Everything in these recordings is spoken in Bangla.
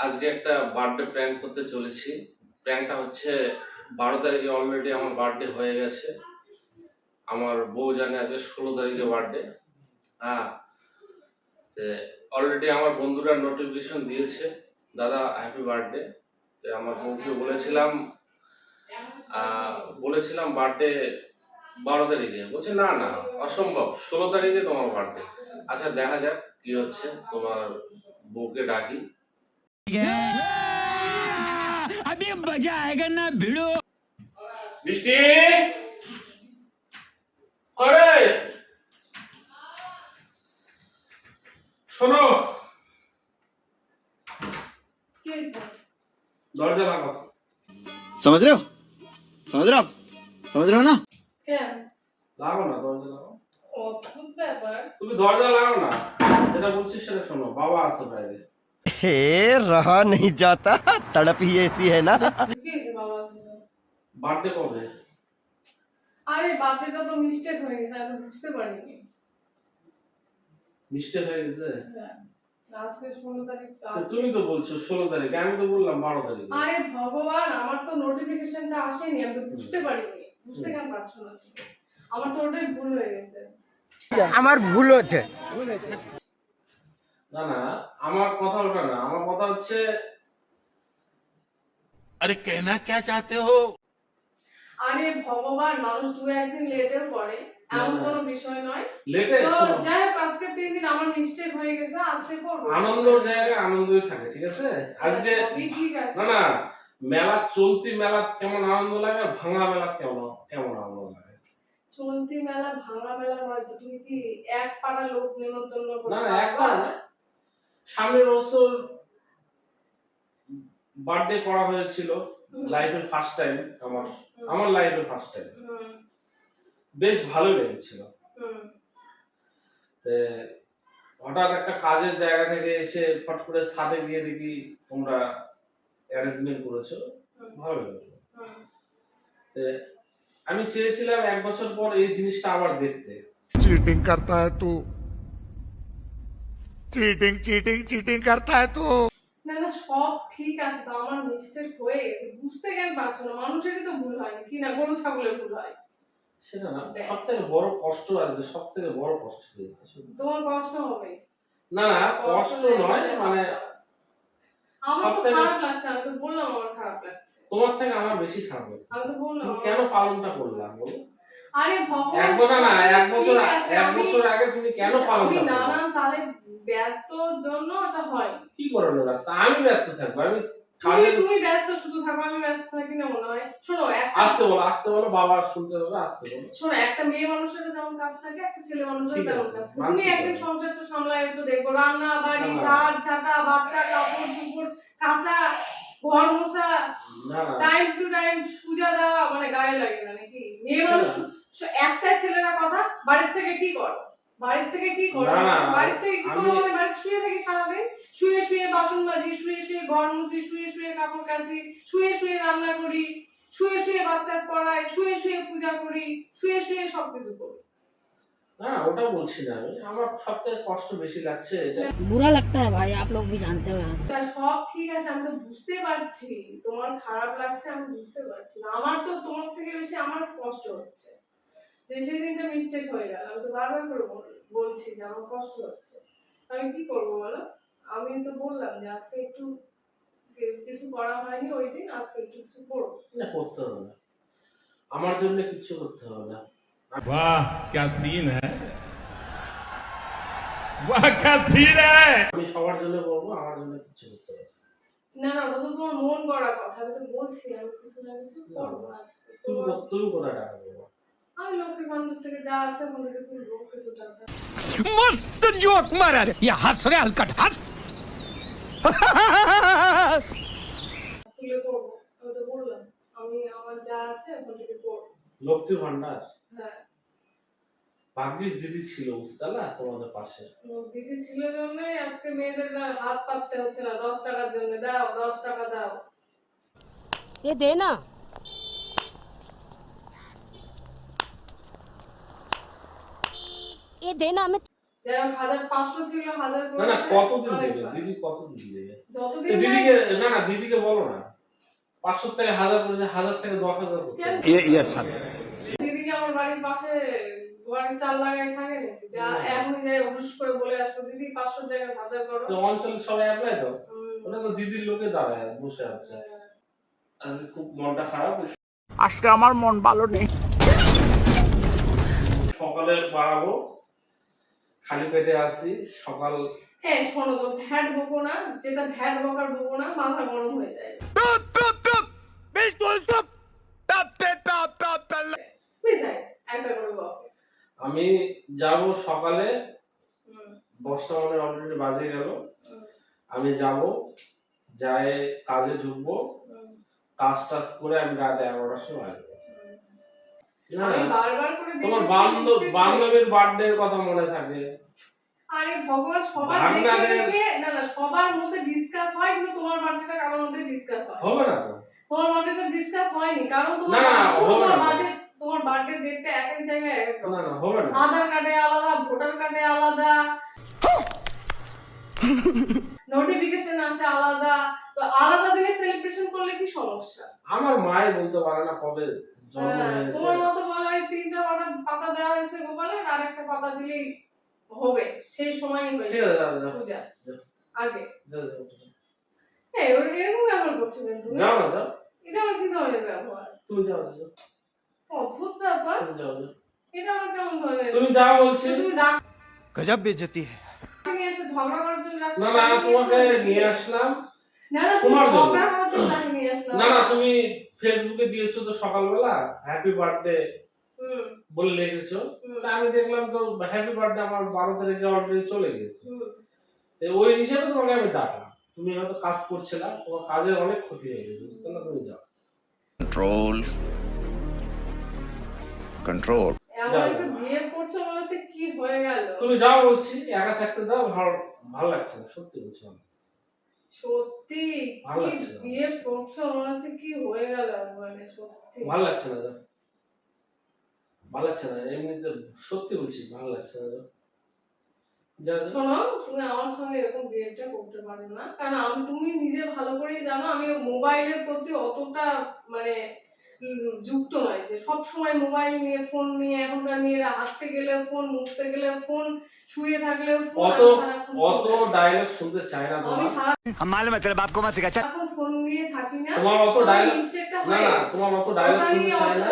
আজকে একটা বার্থডে প্র্যাঙ্ক করতে চলেছি। প্র্যাঙ্কটা হচ্ছে 12 তারিখে অলরেডি আমার বার্থডে হয়ে গেছে। আমার বউ জানে আজকে 16 তারিখে বার্থডে। হ্যাঁ, অলরেডি আমার বন্ধুরা নোটিফিকেশন দিয়েছে, দাদা হ্যাপি বার্থডে। আমার বউকে বলেছিলাম বার্থডে 12 তারিখে, বলছে না না অসম্ভব, 16 তারিখে তোমার বার্থডে। আচ্ছা দেখা যাক কি হচ্ছে, তোমার বউকে ডাকি। अभी मजा आएगा ना भिड़ो। मिष्टी করে শোনো, দরজা লাগাও। समझ रहे हो समझ रहे हो आप समझ रहे हो ना কেন লাগাও না, দরজা লাগাও। অদ্ভুত ব্যাপার, তুমি দরজা লাগাও না, যেটা বলছিস সেটা শোনো। বাবা আছে বাইরে। हे रहा नहीं जाता तड़प ही ऐसी है ना কি হয়েছে বাবা আছে? বার্থডে কবে? আরে বার্থডেটা তো মিস্টেক হয়ে গেছে, আমি বুঝতে পারিনি। মিস্টেক হয়ে গেছে? হ্যাঁ, আজকে 16 তারিখ। তুমি তো বলছো 16 তারিখ, আমি তো বললাম 12 তারিখ। আরে ভগবান, আমার তো নোটিফিকেশনটা আসেনি, আমি তো বুঝতে পারিনি। বুঝতে কেন পারছো না? আমার তো ওটাই ভুল হয়ে গেছে। আমার ভুল হচ্ছে না না, আমার কথা ওটা না, আমার কথা হচ্ছে अरे कहना क्या चाहते हो? আরে ভগবান, মানুষ দু একদিন লেটেও করে, এমন কোনো বিষয় নয়। লেটে তো যাই হোক, আজকে 3 দিন আমার মিস্টেক হয়ে গেছে, আজকে করব। আনন্দের জায়গায় আনন্দই থাকে, ঠিক আছে? আজকে ঠিক আছে। না না, মেলা চলতি মেলা কেমন আনন্দ লাগে, আর ভাঙা মেলা কেমন আনন্দ লাগে? চলতি মেলা ভাঙা মেলা নয় তো, তুমি কি এক পাড়া লোক নিমন্ত্রণ করবে? না না, এক পাড়া না, সামনের বছর বার্থডে করা হয়েছিল, লাইফের ফার্স্ট টাইম। আমার লাইফের ফার্স্ট টাইম, বেশ ভালো লেগেছিল। হঠাৎ একটা কাজের জায়গা থেকে এসে ফট করে ছাদে গিয়ে দেখি তোমরা অ্যারেঞ্জমেন্ট করেছো, ভালো লেগেছিল। আমি চেয়েছিলাম 1 বছর পর এই জিনিসটা আবার দেখতে। चीटिंग करता है तू चीटिंग चीटिंग चीटिंग करता है तू না না, সব ঠিক আছে, তো আমার মিস্টেক হয়ে গেছে, বুঝতে কেন পারছো না? মানুষেরই তো ভুল হয়, কি না গরু ছাগলের ভুল হয়? সেটা না, সবথেকে বড় কষ্ট আসবে, সবথেকে বড় কষ্ট হয়েছে। তোমার কষ্ট হবে? না না, কষ্ট নয়, মানে আমার তো খারাপ লাগছে, আমি তো বললাম আমার খারাপ লাগছে। তোমার থেকে আমার বেশি খারাপ লাগছে। আমি তো বললাম তুমি কেন পালনটা করলা বলো? আরে ভগবান, এক বছর না, এক বছর আগে তুমি কেন পালনটা করলা? আমি নানান তালে ব্যস্তর জন্য এটা হয়। কি করলে ব্যস্ত? আমি ব্যস্ত থাকবো, তুমি ব্যস্ত শুধু থাকো, আমি ব্যস্ত থাকি না মনে হয়? শোনো, আস্তে বলো, বাবা শুনতে হবে, আস্তে বলো। শোনো, একটা মেয়ে মানুষের যেমন কাজ থাকে, একটা ছেলে মানুষের তেমন কাজ থাকে। তুমি একদিন সংসারটা সামলায় তো দেখো, রান্না বাড়ি, ঝাড় ঝাঁটা, বাচ্চা কাপড় চোপড় কাঁচা, ঘর মোছা, টাইম টু টাইম পূজা দেওয়া, মানে গায়ে লাগে না নাকি? মেয়ে মানুষ একটা ছেলেরা কথা, বাড়ির থেকে কি করো? বাড়ির থেকে কি করো? বাড়ির থেকে কি করো মানে বাড়িতে শুয়ে থাকি সারাদিন, শুয়ে শুয়ে বাসন মাজি, শুয়ে শুয়ে ঘর মুছি, শুয়ে শুয়ে কাপড় কাচি, শুয়ে শুয়ে রান্না করি, শুয়ে শুয়ে বাচ্চা পড়াই, শুয়ে শুয়ে পূজা করি, শুয়ে শুয়ে সবকিছু করি। না ওটা বলছি না, আমি আমার সবথেকে কষ্ট বেশি লাগছে এটা। बुरा लगता है भाई, आप लोग भी जानते हो। সব ঠিক আছে, আমি তো বুঝতে পারছি তোমার খারাপ লাগছে, আমি বুঝতে পারছি। আমার তো তোমার থেকে বেশি আমার কষ্ট হচ্ছে যে সেদিনটা মিস্টেক হয়ে গেল। আমি তো বারবার করে বলছি যে আমার কষ্ট হচ্ছে, আমি কি করবো বলো? আমি তো বললাম যে আজকে একটু কিছু করা হয়নি ওই দিন, আজকে একটু কিছু করবো। না করতে হবে না, আমার জন্য কিছু করতে হবে না। वाह क्या सीन है वाह क्या सीन है আমি সবার জন্য করবো, আমার জন্য কিছু করতে হবে না। না ওটা তো তোমার মন গড়া কথা, আমি তো বলছি আমি কিছু না কিছু করবো আজকে। তুমি কোথায় টাকা দেবো? আমি লক্ষ্মীর ভান্ডার থেকে যা আছে ওখান থেকে তুলবো কিছু টাকা। मस्त जोक मारा रे ये हंस रहे हलकट हंस তুলে করবো, আমি তো বললাম আমি আমার যা আছে ওখান থেকে করবো। লক্ষ্মীর ভান্ডার? হ্যাঁ, ভাগ্যিস দিদি ছিল বুঝতে না তোমাদের পাশে। দিদি ছিল জন্য আজকে মেয়েদের হাত পাততে হচ্ছে না 10 টাকার জন্য। দাও 10 টাকা দাও। ये देना ये देना हमें। যাই হোক 1500 ছিল 1000 না না করেছে, কতদিন অনেক দেবে ভালো। দিদি, কতদিন দেবে? যতদিন দিদিকে না না দিদিকে বলো না 500 থেকে 1000 করেছে, 1000 থেকে 10,000 করতে কেন? হবে। ये अच्छा है। দিদিকে আমার বাড়ির পাশে বাড়ির চাল লাগাই থাকে নাকি? যা এখনই যাই হুস করে বলে আসবো দিদি 500 জায়গায় 1000 করো। তো অঞ্চলে সবাই অ্যাপ্লাই দাও, হুম। ওটা তো দিদির লোকে দাঁড়ায় বসে আছে। আজকে খুব মনটা খারাপ, আজকে আমার মন ভালো নেই। সকালে বাড়াবো, খালি পেটে আসি সকাল। হ্যাঁ শোনো তো, ভ্যাট বকো না, যেটা ভ্যাট বকার বকো না, মাথা গরম হয়ে যায়। বুঝাই একটা করে বকে। আমি যাব সকালে হুম, 10টা মানে অলরেডি বাজে গেল। হুম, আমি যাব, যাই কাজে ঢুকবো, হুম, কাজ টাজ করে আমি রাত 11টার সময় আসবো। হুম। না আমি না, বারবার করে তোমার দেখেছি বান্ধবীর বার্থডে এর কথা মনে থাকে। আরে ভগবান, সবার ভাগনাদের- দেখে দেখে না না সবার মধ্যে ডিসকাস হয়, কিন্তু তোমার বার্থডেটা কারোর মধ্যে ডিসকাস হয়। হবে না তো? তোমার বার্থডেটা ডিসকাস হয়নি, কারণ না, না, হবে না। তোমার বার্থডে ডেটটা এক এক জায়গায় এক এক রকম। না না হবে না। আধার কার্ডে আলাদা, ভোটার কার্ডে আলাদা, নোটিফিকেশন আসে আলাদা, তো আলাদা দিনে সেলিব্রেশন করলে কি সমস্যা? আমার মাই বলতে পারে না কবে জন্ম হয়েছে। তোমার মতো বলা হয় 3টা পাতা দেওয়া হয়েছে গোপালের, আর একটা পাতা দিলেই হবে, সেই সময়ই ঠিক হয়েছে আছে, যাও যাও পূজা যাও, আগে। যাও, যাও, যাও। হ্যাঁ এরকম ব্যবহার করছো কেন তুমি? যাও না, যাও, এটা আমার কি ধরনের ব্যবহার? তুমি যাও, যাও, অদ্ভুত ব্যাপার। তুমি যাও, যাও। এটা আমার কেমন ধরনের? তুমি যাও বলছি। তো তুমি ডাক गजब बेइज्जती है। নিয়ে এসে ঝগড়া করার জন্য ডাক না না তোমাকে নিয়ে আসলাম। না না তুমি শোনার জন্য। ঝগড়া করার জন্য ডাক নিয়ে আসলাম। না না তুমি ফেসবুকে দিয়েছো তো সকালবেলা হ্যাপি বার্থডে হুম বলে লিখেছো। হুম, তা আমি দেখলাম তো হ্যাপি বার্থডে আমার 12 তারিখে অলরেডি চলে গেছে। হুম। তো ওই হিসেবে তোমাকে আমি ডাকলাম। তুমি হয়তো কাজ করছিলা, তোমার কাজের অনেক ক্ষতি হয়ে গেছে, বুঝতে না? তুমি যাও। Control control. এমন যাও, একটা যাও। বিয়ে করছো মনে হচ্ছে কি হয়ে গেল। তুমি যাও বলছি, একা থাকতে দাও, ভালো লাগছে না, সত্যি বলছি। আমার সত্যি ভালো কি লাগছে না। বিয়ে করছো মনে হচ্ছে কি হয়ে গেল, মানে সত্যি। ভালো লাগছে না, যাও। ভালো লাগছে না, এমনিতে সত্যি বলছি, ভালো লাগছে না, যাও। যাও, যাও। শোনো, তুমি আমার সঙ্গে এরকম বিহেভটা করতে পারো না, কারণ তুমি নিজে ভালো করেই জানো আমি মোবাইলের প্রতি অতটা মানে যুক্ত নয়, যে সব সময় মোবাইল নিয়ে, ফোন নিয়ে, এখনকার মেয়েরা হাঁটতে গেলে ফোন, মুছতে গেলে ফোন, শুয়ে থাকলেও ফোন, অত আমি সারাক্ষণ ফোন অত দেখি। ডায়লগ শুনতে চাই না আমি তোমার। हम मालूम है तेरे बाप को मत सिखा। সারাক্ষণ ফোন নিয়ে থাকি না। তোমার অত আমার ডায়লগ মিস্টেকটা না হয়ে না গেছে। তোমার অত ডায়লগ ওটা শুনতে নিয়ে চাই না।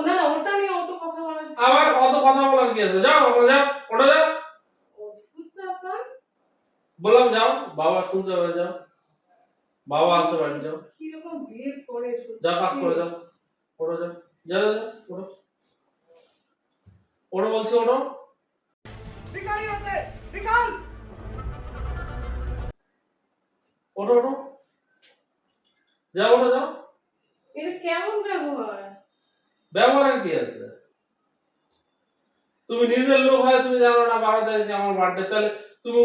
না না ওটা নিয়ে অত কথা বলার আবার অত কথা বলার কি আছে? যাও, আমরা যাও, ওটা যাও। অদ্ভুত ব্যাপার। বললাম যাও, বাবা শুনতে হবে, যাও। বাবা আছে বাড়ি, যাও। কিরকম বিহেভ করে সত্যি। যাও কাজ করে যাও, ওটা যাও, যাও, যাও, যাও, ওটো। ওটো বলছি, ওটো। ওটো, ওটো। যাও, ওটো যাও। এটা কেমন ব্যবহার? ব্যবহারের কি আছে? তুমি নিজের লোক হয়, তুমি জানো না 12 তারিখে আমার বার্থডে, তাহলে তুমি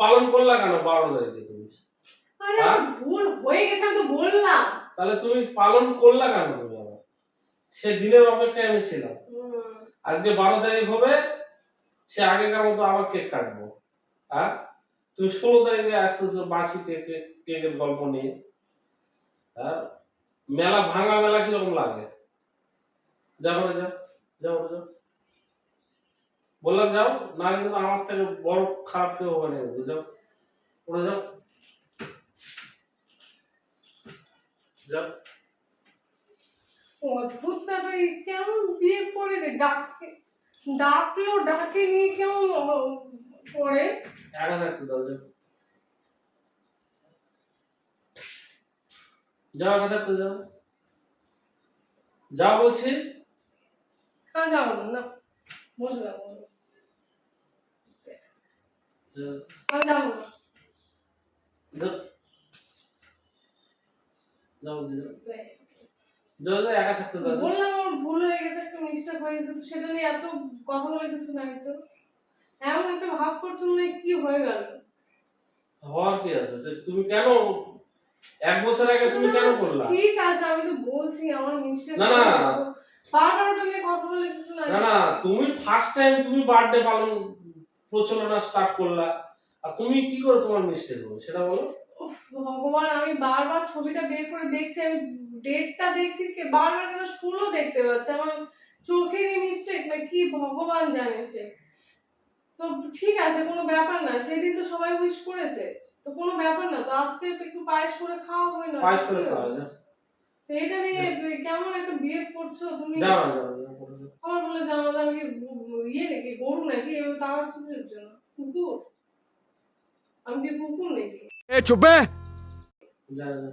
পালন করলা কেন 12 তারিখে? তুমি আরে আমার ভুল হয়ে গেছে, আমি তো বললাম। তাহলে তুমি পালন করলা কেন? তুমি আবার সে দিনের অপেক্ষায় আমি ছিলাম। আজকে 12 তারিখ হবে, সে আগেকার মতো আবার কেক কাটবো। হ্যাঁ, তুমি 16 তারিখে আসতেছো বাসি কেকের গল্প নিয়ে। হ্যাঁ, মেলা ভাঙা মেলা কিরকম লাগে? যাও রে, যাও, যাও, যাও। বললাম যাও, না কিন্তু আমার থেকে বড় খারাপ কেউ হবে না, যাও, ওরা যাও, যাও। অদ্ভুত ব্যাপার, এই কেমন বিয়ে করে রে, ডাকলো ডাকে নিয়ে কেমন করে। একা থাকতে দাও, যাও, যাও, একা থাকতে যাও, যাও বলছি। হ্যাঁ যাবো না, বসে যাবো, যাও, আমি যাবো না। যাও, যাও, যাও, যাও, একা থাকতে দাও, যাও। বললাম আমার ভুল হয়ে গেছে, একটা মিস্টেক হয়ে গেছে, তো সেটা নিয়ে এত কথা বলে কিছু নাই তো। এমন একটা ভাব করছো মনে হয় কি হয়ে গেল। হওয়ার কি আছে? তুমি কেন 1 বছর আগে তুমি কেন করলা? ঠিক আছে, আমি তো বলছি আমার মিস্টেক না, না। বারবার ওটা নিয়ে কথা বলে কিছু নাই। না না, তুমি ফার্স্ট টাইম তুমি বার্থডে পালন প্রচলনা স্টার্ট করলা, আর তুমি কি করে তোমার মিস্টেক হবে সেটা বলো। উফ, ভগবান, আমি বারবার ছবিটা বের করে দেখছি, আমি ডেটটা দেখছি, বারবার কেন স্কুলও দেখতে পাচ্ছি, আমার চোখেরই মিস্টেক না কি ভগবান জানে সে। তো ঠিক আছে, কোনো ব্যাপার না, সেদিন তো সবাই উইশ করেছে, তো কোনো ব্যাপার না, তো আজকে একটু পায়েস করে খাওয়া হবে না? পায়েস করে খাওয়া যায়। তো এটা নিয়ে কেমন একটা বিয়ে করছো তুমি? যাও না, আমার বলে জানালা, আমি কি ইয়ে নাকি, গরু নাকি এভাবে তাড়াচ্ছি জন্য? কুকুর? আমি কি কুকুর নাকি? এ চুপে। যা যা।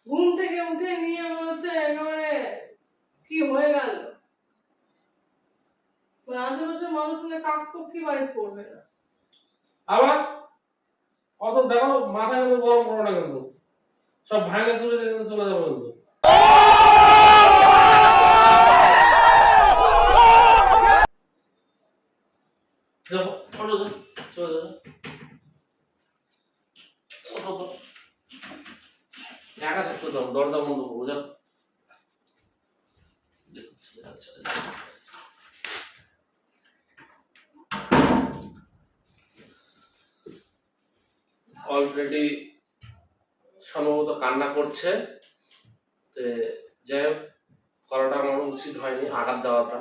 ঘুম থেকে উঠে নিয়ে মনে হচ্ছে একেবারে কি হয়ে গেল, মানে আশেপাশের মানুষ মনে কাকপক্ষী বাড়ি পড়বে না। আবার অত দেখো মাথা কিন্তু গরম করো না, কিন্তু সব ভাঙে চলে যেতে চলে যাবো কিন্তু। যাও, ওঠো, যাও, চলে যাও। ওঠো তো। একা থাকতে দাও, দরজা বন্ধ করবো, যাও। অলরেডি সম্ভবত কান্না করছে, যাই হোক, করাটা আমার উচিত হয়নি, আঘাত দেওয়াটা।